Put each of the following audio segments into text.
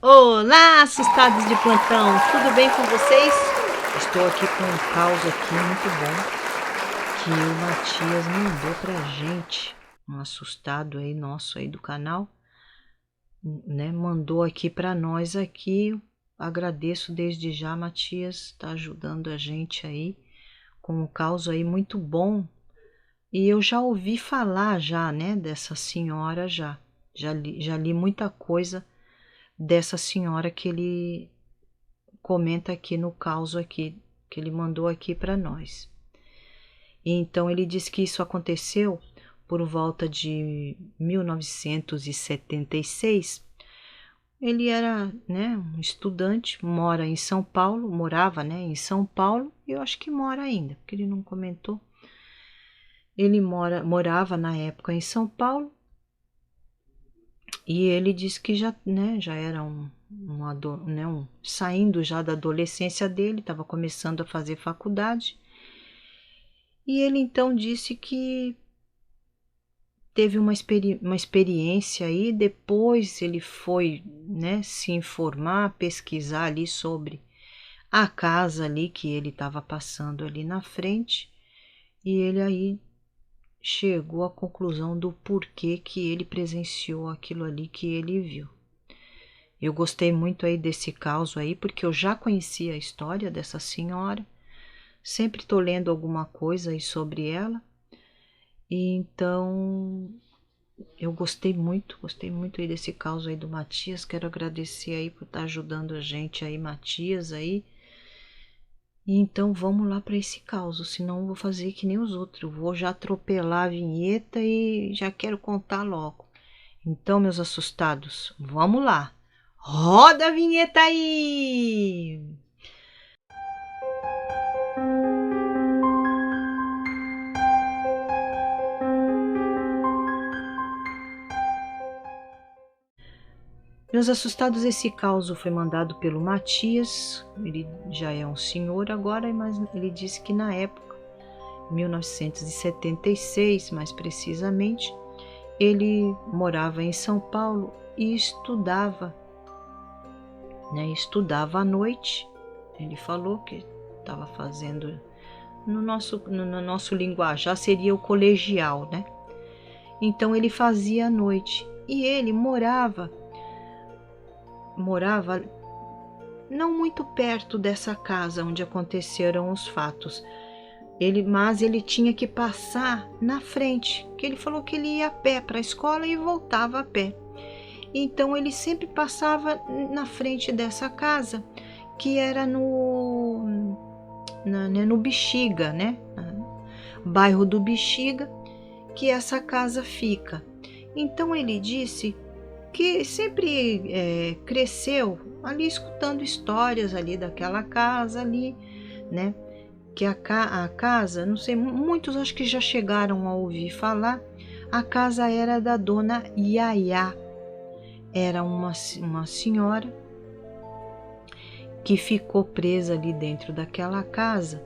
Olá, assustados de plantão, tudo bem com vocês? Estou aqui com um caos aqui muito bom que o Matias mandou pra gente, um assustado aí nosso aí do canal, né? Mandou aqui pra nós aqui. Agradeço desde já, Matias, tá ajudando a gente aí com um caos aí muito bom. E eu já ouvi falar já, né, dessa senhora já li muita coisa dessa senhora que ele comenta aqui no caos aqui, que ele mandou aqui para nós. E então ele diz que isso aconteceu por volta de 1976. Ele era, né, um estudante, morava, né, em São Paulo, e eu acho que mora ainda, porque ele não comentou. Ele morava na época em São Paulo. E ele disse que já, né, já era saindo já da adolescência dele, estava começando a fazer faculdade. E ele então disse que teve uma experiência aí. Depois ele foi, né, se informar, pesquisar ali sobre a casa ali que ele estava passando ali na frente. E ele aí chegou à conclusão do porquê que ele presenciou aquilo ali que ele viu. Eu gostei muito aí desse caso aí, porque eu já conhecia a história dessa senhora, sempre estou lendo alguma coisa aí sobre ela, e então eu gostei muito aí desse caso aí do Matias. Quero agradecer aí por estar ajudando a gente aí, Matias aí. E então vamos lá para esse caos, senão eu vou fazer que nem os outros, vou já atropelar a vinheta e já quero contar logo. Então, meus assustados, vamos lá, roda a vinheta aí! Meus assustados, esse caos foi mandado pelo Matias. Ele já é um senhor agora, mas ele disse que na época, 1976 mais precisamente, ele morava em São Paulo e estudava, né? Estudava à noite. Ele falou que estava fazendo, no nosso linguajar seria o colegial, né? Então ele fazia à noite e ele morava não muito perto dessa casa onde aconteceram os fatos. Mas ele tinha que passar na frente, que ele falou que ele ia a pé para a escola e voltava a pé. Então ele sempre passava na frente dessa casa, que era no Bexiga, né? Bairro do Bexiga, que essa casa fica. Então ele disse que sempre cresceu ali escutando histórias ali daquela casa ali, né? Que a casa, não sei, muitos acho que já chegaram a ouvir falar, a casa era da dona Yaya. Era uma senhora que ficou presa ali dentro daquela casa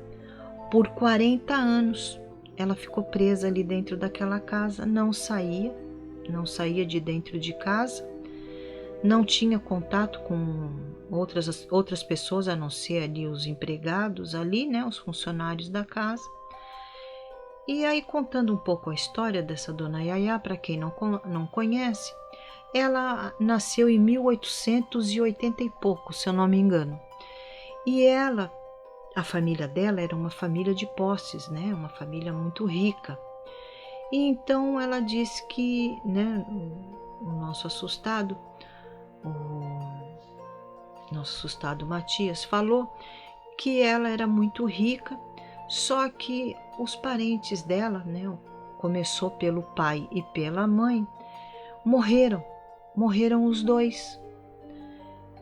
por 40 anos. Ela ficou presa ali dentro daquela casa, não saía de dentro de casa, não tinha contato com outras pessoas, a não ser ali os empregados ali, né, os funcionários da casa. E aí, contando um pouco a história dessa dona Yaya, para quem não conhece, ela nasceu em 1880 e pouco, se eu não me engano. E a família dela era uma família de posses, né, uma família muito rica. E então ela disse que, né, o nosso assustado Matias falou que ela era muito rica, só que os parentes dela, né, começou pelo pai e pela mãe, morreram os dois.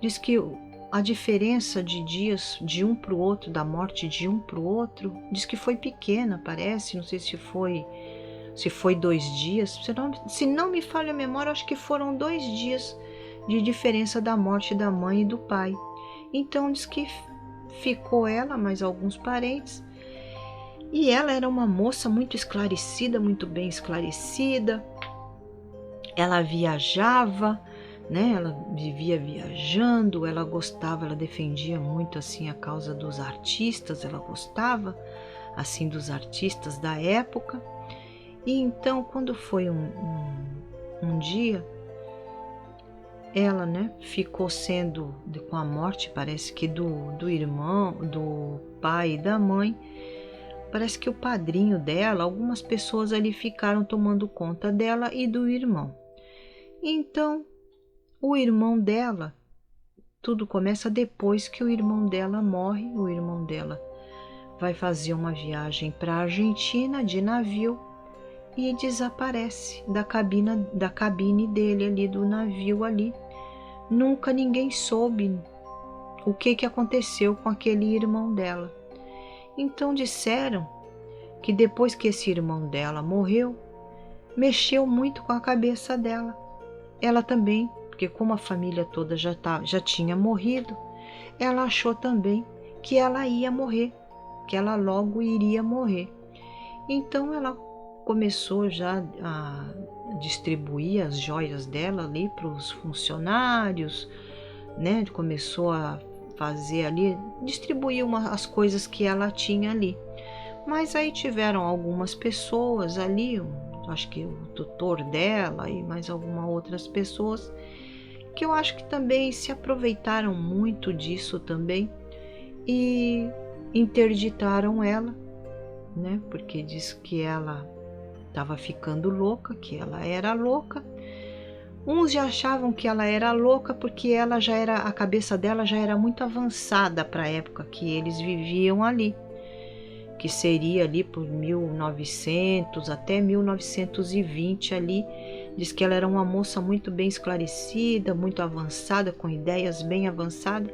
Diz que a diferença de dias de um para o outro, da morte de um para o outro, diz que foi pequena, parece, não sei se foi 2 dias, se não me falha a memória, acho que foram 2 dias de diferença da morte da mãe e do pai. Então diz que ficou ela, mais alguns parentes, e ela era uma moça muito esclarecida, muito bem esclarecida. Ela viajava, né? Ela vivia viajando, ela gostava, ela defendia muito assim a causa dos artistas, ela gostava assim dos artistas da época. E então, quando foi um dia, ela, né, ficou sendo, com a morte, parece que do irmão, do pai e da mãe, parece que o padrinho dela, algumas pessoas ali ficaram tomando conta dela e do irmão. Então, o irmão dela, tudo começa depois que o irmão dela morre. O irmão dela vai fazer uma viagem para a Argentina de navio e desaparece da cabine dele ali, do navio ali. Nunca ninguém soube o que aconteceu com aquele irmão dela. Então disseram que depois que esse irmão dela morreu, mexeu muito com a cabeça dela. Ela também, porque como a família toda já tinha morrido, ela achou também que ela ia morrer, que ela logo iria morrer. Então ela começou já a distribuir as joias dela ali para os funcionários, né? Começou a fazer ali, distribuir as coisas que ela tinha ali. Mas aí tiveram algumas pessoas ali, acho que o tutor dela e mais algumas outras pessoas, que eu acho que também se aproveitaram muito disso também e interditaram ela, né? Porque diz que ela estava ficando louca, que ela era louca. Uns já achavam que ela era louca porque ela já era, a cabeça dela já era muito avançada para a época que eles viviam ali, que seria ali por 1900 até 1920 ali. Diz que ela era uma moça muito bem esclarecida, muito avançada, com ideias bem avançadas.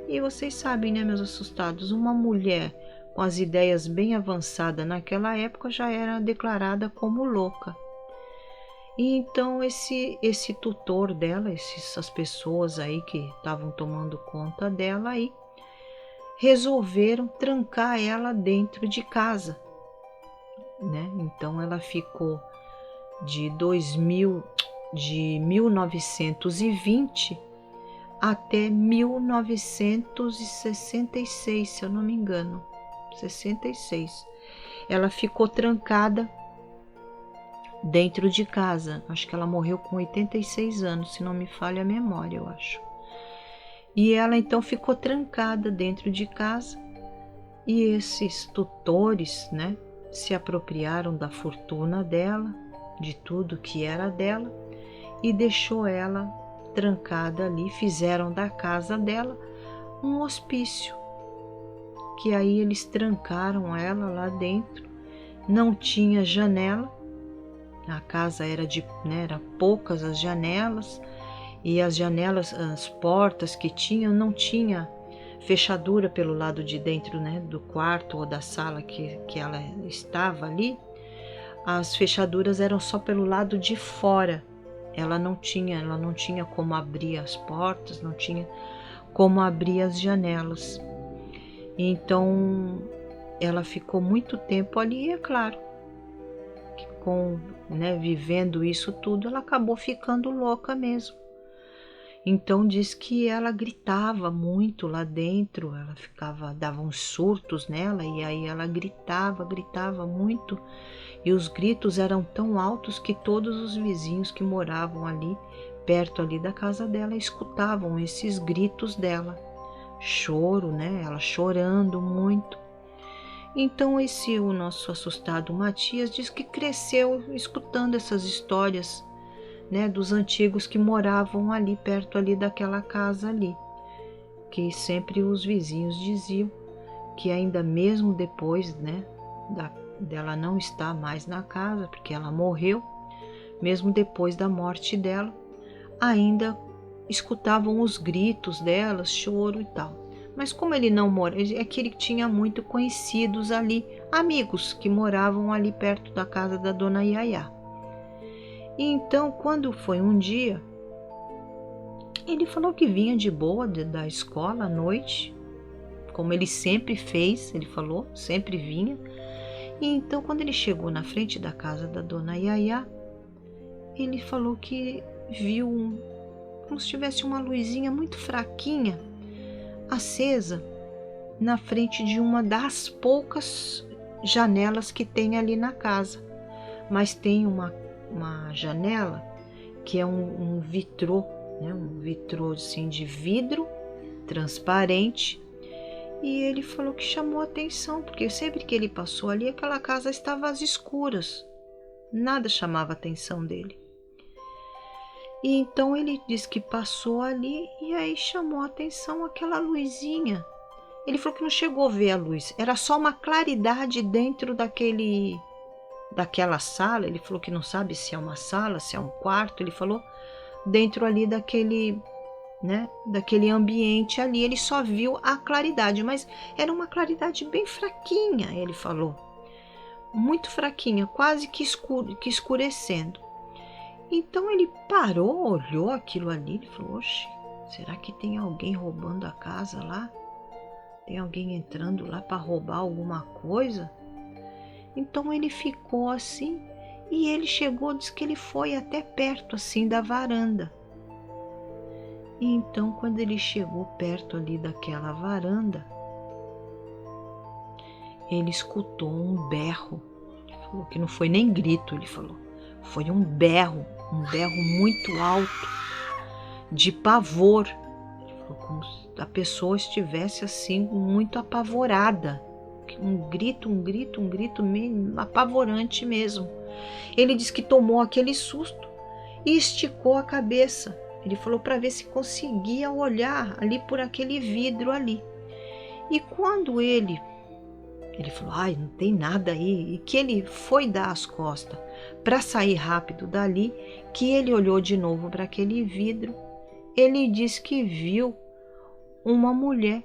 E vocês sabem, né, meus assustados, uma mulher com as ideias bem avançadas naquela época já era declarada como louca. E então esse tutor dela, essas pessoas aí que estavam tomando conta dela aí, resolveram trancar ela dentro de casa, né? Então ela ficou de 1920 até 1966, se eu não me engano, 66. Ela ficou trancada dentro de casa. Acho que ela morreu com 86 anos, se não me falha a memória, eu acho. E ela então ficou trancada dentro de casa e esses tutores, né, se apropriaram da fortuna dela, de tudo que era dela e deixou ela trancada ali. Fizeram da casa dela um hospício, que aí eles trancaram ela lá dentro. Não tinha janela, a casa era era poucas as janelas, e as janelas, as portas que tinham, não tinha fechadura pelo lado de dentro, né, do quarto ou da sala que ela estava ali. As fechaduras eram só pelo lado de fora. Ela não tinha como abrir as portas, não tinha como abrir as janelas. Então ela ficou muito tempo ali, e é claro que vivendo isso tudo, ela acabou ficando louca mesmo. Então diz que ela gritava muito lá dentro, ela dava uns surtos nela, e aí ela gritava muito, e os gritos eram tão altos que todos os vizinhos que moravam ali, perto ali da casa dela, escutavam esses gritos dela, choro, né? Ela chorando muito. Então o nosso assustado Matias diz que cresceu escutando essas histórias, né, dos antigos que moravam ali perto ali daquela casa ali, que sempre os vizinhos diziam que ainda mesmo depois, né, dela não estar mais na casa, porque ela morreu, mesmo depois da morte dela, ainda escutavam os gritos dela, choro e tal. Mas como ele não mora, é que ele tinha muito conhecidos ali, amigos que moravam ali perto da casa da dona Yaya. E então, quando foi um dia, ele falou que vinha de boa da escola à noite, como ele sempre fez, ele falou, sempre vinha. E então, quando ele chegou na frente da casa da dona Yaya, ele falou que viu como se tivesse uma luzinha muito fraquinha acesa na frente de uma das poucas janelas que tem ali na casa. Mas tem uma janela que é um vitrô, né? Um vitrô assim de vidro transparente. E ele falou que chamou a atenção, porque sempre que ele passou ali, aquela casa estava às escuras. Nada chamava a atenção dele. E então ele disse que passou ali e aí chamou a atenção aquela luzinha. Ele falou que não chegou a ver a luz, era só uma claridade dentro daquela sala. Ele falou que não sabe se é uma sala, se é um quarto. Ele falou dentro ali daquele, né, daquele ambiente ali. Ele só viu a claridade, mas era uma claridade bem fraquinha, ele falou. Muito fraquinha, quase que escurecendo. Então ele parou, olhou aquilo ali, ele falou: oxe, será que tem alguém roubando a casa lá? Tem alguém entrando lá para roubar alguma coisa? Então ele ficou assim e ele chegou, disse que ele foi até perto assim da varanda. E então quando ele chegou perto ali daquela varanda, ele escutou um berro. Ele falou que não foi nem grito, ele falou. Foi um berro muito alto, de pavor. Ele falou como se a pessoa estivesse assim muito apavorada. Um grito meio apavorante mesmo. Ele disse que tomou aquele susto e esticou a cabeça. Ele falou para ver se conseguia olhar ali por aquele vidro ali. E quando ele falou: ai, não tem nada aí, e que ele foi dar as costas para sair rápido dali, que ele olhou de novo para aquele vidro, ele disse que viu uma mulher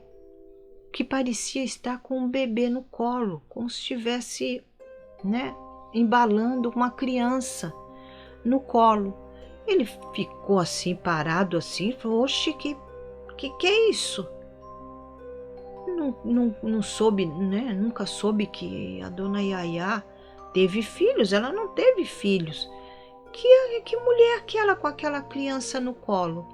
que parecia estar com um bebê no colo, como se estivesse, né, embalando uma criança no colo. Ele ficou assim, parado assim, falou: oxe, que é isso? Não soube, né? Nunca soube que a dona Yaya teve filhos. Ela não teve filhos. Que mulher é aquela com aquela criança no colo?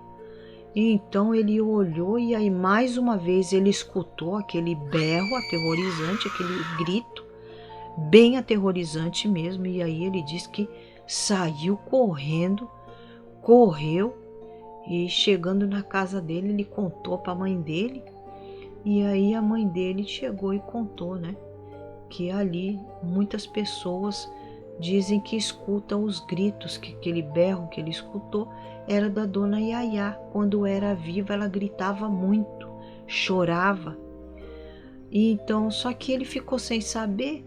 E então ele olhou e aí mais uma vez ele escutou aquele berro aterrorizante, aquele grito bem aterrorizante mesmo. E aí ele disse que saiu correndo, correu e chegando na casa dele ele contou para a mãe dele. E aí a mãe dele chegou e contou, né, que ali muitas pessoas dizem que escutam os gritos, que aquele berro que ele escutou era da dona Yaya. Quando era viva ela gritava muito, chorava. E então, só que ele ficou sem saber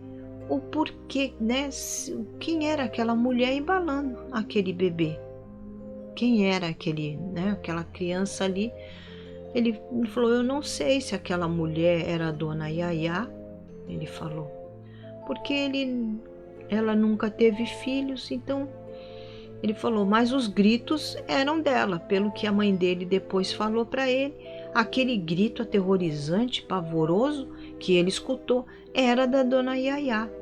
o porquê, né, quem era aquela mulher embalando aquele bebê. Quem era aquele, né, aquela criança ali. Ele falou: eu não sei se aquela mulher era a dona Yaya, ele falou, porque ela nunca teve filhos. Então ele falou, mas os gritos eram dela, pelo que a mãe dele depois falou para ele, aquele grito aterrorizante, pavoroso que ele escutou era da dona Yaya.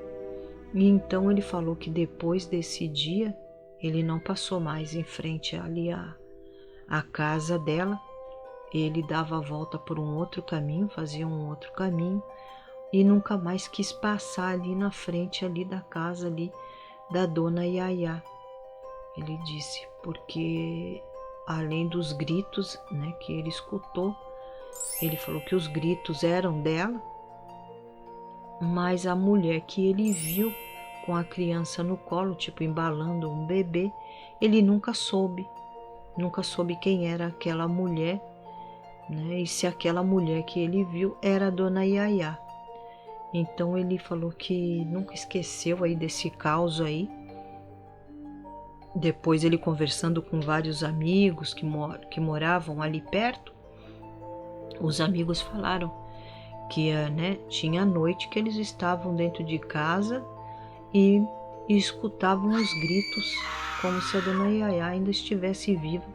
E então ele falou que depois desse dia ele não passou mais em frente ali à casa dela. Ele dava a volta por um outro caminho, fazia um outro caminho e nunca mais quis passar ali na frente ali da casa ali da dona Yaya. Ele disse, porque além dos gritos, né, que ele escutou, ele falou que os gritos eram dela, mas a mulher que ele viu com a criança no colo, tipo embalando um bebê, ele nunca soube quem era aquela mulher, né? E se aquela mulher que ele viu era a dona Yaya. Então ele falou que nunca esqueceu aí desse caos aí. Depois ele conversando com vários amigos que moravam ali perto, os amigos falaram que, né, tinha noite que eles estavam dentro de casa e escutavam os gritos como se a dona Yaya ainda estivesse viva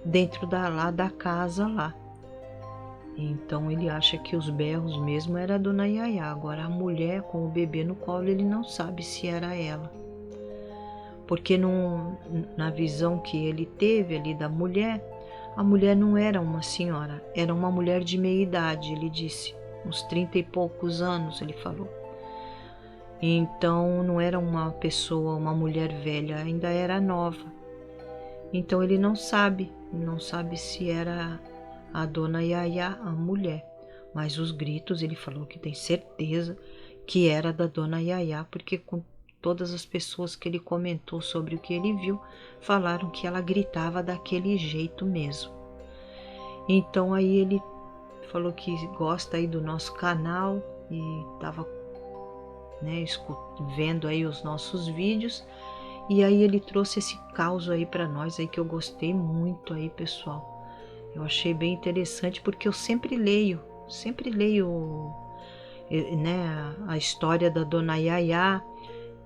dentro da casa lá. Então ele acha que os berros mesmo era a dona Yaya. Agora a mulher com o bebê no colo ele não sabe se era ela. Porque na visão que ele teve ali da mulher, A mulher não era uma senhora, era uma mulher de meia idade, ele disse, uns 30 e poucos anos, ele falou. Então não era uma pessoa, uma mulher velha, ainda era nova. Então ele não sabe se era a dona Yaya, a mulher. Mas os gritos, ele falou que tem certeza que era da dona Yaya, porque com todas as pessoas que ele comentou sobre o que ele viu, falaram que ela gritava daquele jeito mesmo. Então aí ele falou que gosta aí do nosso canal e estava, né, vendo aí os nossos vídeos, e aí ele trouxe esse caos aí para nós aí que eu gostei muito aí, pessoal. Eu achei bem interessante porque eu sempre leio, né, a história da dona Yaya.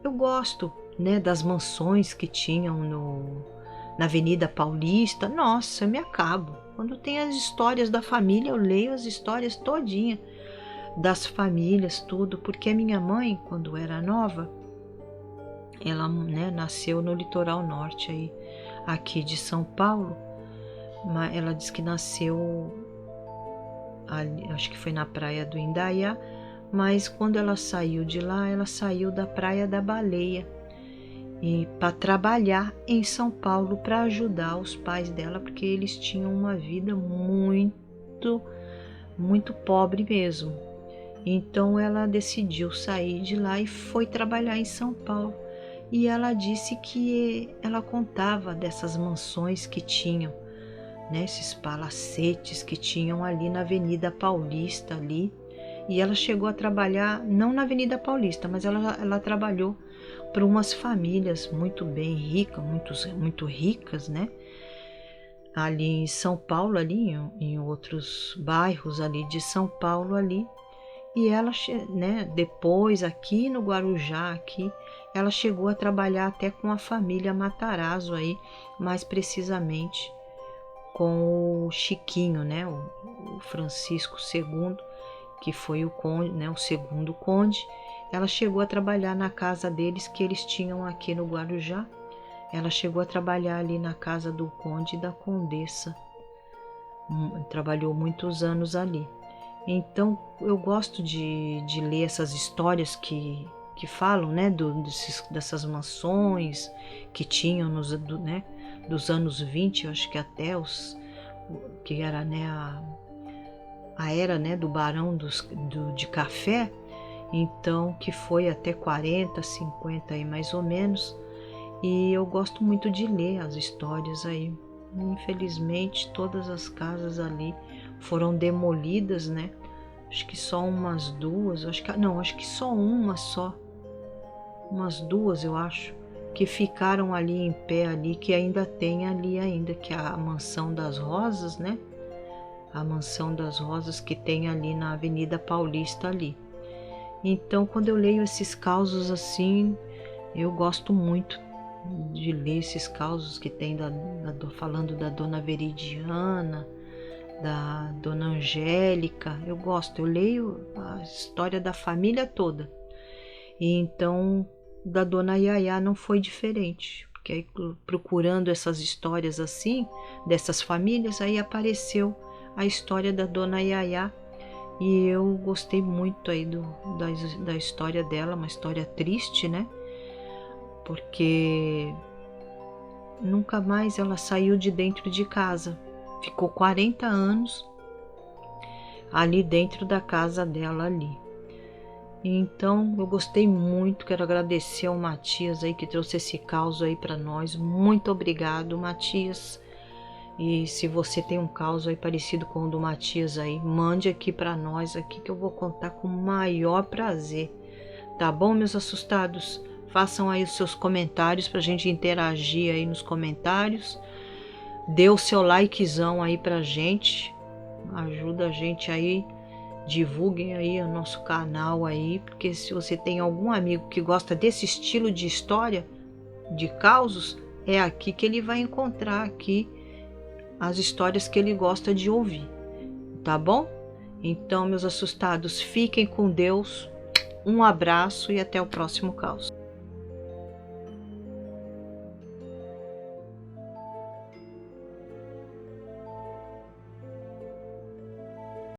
Eu gosto, né, das mansões que tinham na Avenida Paulista. Nossa, eu me acabo. Quando tem as histórias da família, eu leio as histórias todinha das famílias, tudo, porque a minha mãe, quando era nova, ela, né, nasceu no litoral norte aí, aqui de São Paulo. Mas ela disse que nasceu ali, acho que foi na praia do Indaiá, mas quando ela saiu de lá, ela saiu da Praia da Baleia e para trabalhar em São Paulo para ajudar os pais dela, porque eles tinham uma vida muito pobre mesmo. Então ela decidiu sair de lá e foi trabalhar em São Paulo. E ela disse que ela contava dessas mansões que tinham, né, esses palacetes que tinham ali na Avenida Paulista ali. E ela chegou a trabalhar, não na Avenida Paulista, mas ela trabalhou para umas famílias muito bem ricas, muito ricas, né? Ali em São Paulo, ali em outros bairros ali de São Paulo ali. E ela, né, depois aqui no Guarujá, aqui, ela chegou a trabalhar até com a família Matarazzo aí, mais precisamente com o Chiquinho, né, o Francisco II, que foi o conde, né, o segundo conde. Ela chegou a trabalhar na casa deles que eles tinham aqui no Guarujá. Ela chegou a trabalhar ali na casa do conde e da condessa. Trabalhou muitos anos ali. Então eu gosto de ler essas histórias que falam, né, dessas mansões que tinham né, dos anos 20, eu acho que até que era, né, a era, né, do Barão de Café, então que foi até 40, 50 aí mais ou menos. E eu gosto muito de ler as histórias aí. Infelizmente todas as casas ali foram demolidas, né? Acho que só umas duas, acho que só umas duas eu acho, que ficaram ali em pé ali, que ainda tem ali ainda, que é a Mansão das Rosas, né? A Mansão das Rosas que tem ali na Avenida Paulista ali. Então quando eu leio esses causos assim, eu gosto muito de ler esses causos que tem falando da Dona Veridiana, da Dona Angélica. Eu gosto, eu leio a história da família toda. E então da Dona Yaya não foi diferente, porque aí, procurando essas histórias assim, dessas famílias, aí apareceu a história da Dona Yaya. E eu gostei muito aí da história dela, uma história triste, né? Porque nunca mais ela saiu de dentro de casa. Ficou 40 anos ali dentro da casa dela ali. Então eu gostei muito, quero agradecer ao Matias aí que trouxe esse caos aí para nós. Muito obrigado, Matias. E se você tem um caos aí parecido com o do Matias aí, mande aqui para nós aqui que eu vou contar com o maior prazer. Tá bom, meus assustados? Façam aí os seus comentários pra gente interagir aí nos comentários. Dê o seu likezão aí pra gente. Ajuda a gente aí. Divulguem aí o nosso canal aí, porque se você tem algum amigo que gosta desse estilo de história, de causos, é aqui que ele vai encontrar aqui as histórias que ele gosta de ouvir, tá bom? Então, meus assustados, fiquem com Deus, um abraço e até o próximo caos.